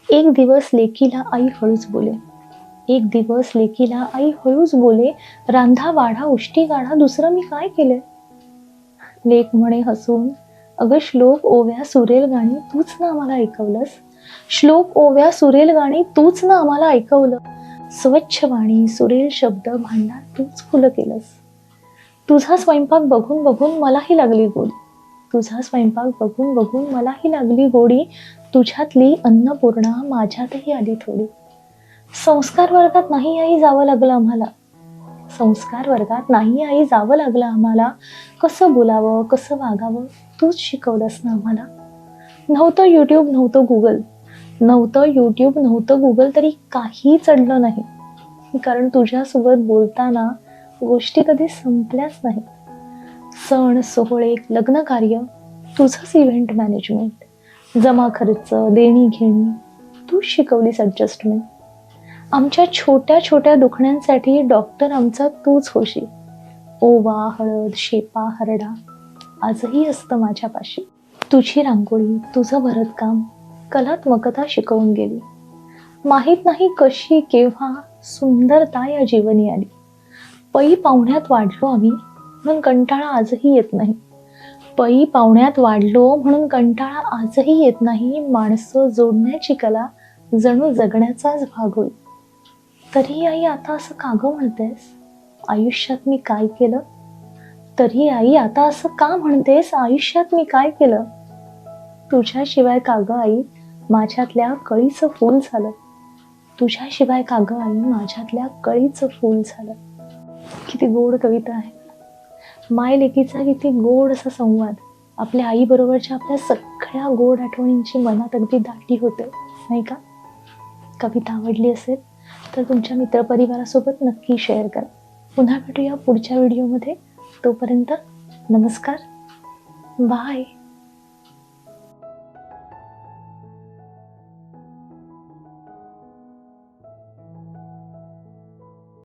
एक दिवस लेकीला आई हळूच बोले, एक दिवस लेकीला आई हळूच बोले, रांधा वाढा उष्टी गाढा दुसरं मी काय केलंय. लेक म्हणे हसून, अगं श्लोक ओव्या सुरेल गाणी तूच ना आम्हाला ऐकवलंस. श्लोक ओव्या सुरेल गाणी तूच ना आम्हाला ऐकवलं. स्वच्छ वाणी सुरेल शब्द भांडार तूच खुलं केलंस. तुझा स्वयंपाक बघून बघून मलाही लागली गोडी, तुझा स्वयंपाक बघून बघून मलाही लागली गोडी. तुझ्यातली अन्नपूर्णा माझ्यातही आली थोडी. संस्कार वर्गात नाही आई जावं लागलं आम्हाला, संस्कार वर्गात नाही आई जावं लागलं आम्हाला. कसं बोलावं कसं वागावं तूच शिकवलंस ना आम्हाला. नव्हतं युट्यूब नव्हतं गुगल, नव्हतं युट्यूब नव्हतं गुगल तरी काही चढलं नाही, कारण तुझ्यासोबत बोलताना गोष्टी कधी संपल्याच नाही. सण सोहळे लग्न कार्य तुझंच इव्हेंट मॅनेजमेंट, जमा खर्च देणी घेणी तूच शिकवलीस ॲडजस्टमेंट. आमच्या छोट्या छोट्या दुखण्यांसाठी डॉक्टर आमचा तूच होशी. ओवा हळद शेपा हरडा आजही असतं माझ्यापाशी. तुझी रांगोळी तुझं भरतकाम कलात्मकता शिकवून गेली. माहीत नाही कशी केव्हा सुंदरता या जीवनी आली. पै पाहुण्यात वाढलो आम्ही म्हणून कंटाळा आजही येत नाही. पै पाहुण्यात वाढलो म्हणून कंटाळा आजही येत नाही. माणसं जोडण्याची कला जणू जगण्याचाच भाग होईल. तरी आई आता असं का गं म्हणतेस, आयुष्यात मी काय केलं. तरी आई आता असं का म्हणतेस, आयुष्यात मी काय केलं. तुझ्याशिवाय का गं आई माझ्यातल्या कळीचं फूल झालं. तुझ्याशिवाय का गं आई माझ्यातल्या कळीचं फूल झालं. किती गोड कविता आहे. माय लेकीचा किती गोड असा संवाद. आपल्या आईबरोबरच्या आपल्या सगळ्या गोड आठवणींची मनात अगदी दाटी होते नाही का. कविता आवडली असेल तर तुमच्या मित्रपरिवारासोबत नक्की शेअर करा. पुन्हा भेटूया पुढच्या व्हिडिओमध्ये. तोपर्यंत नमस्कार, बाय.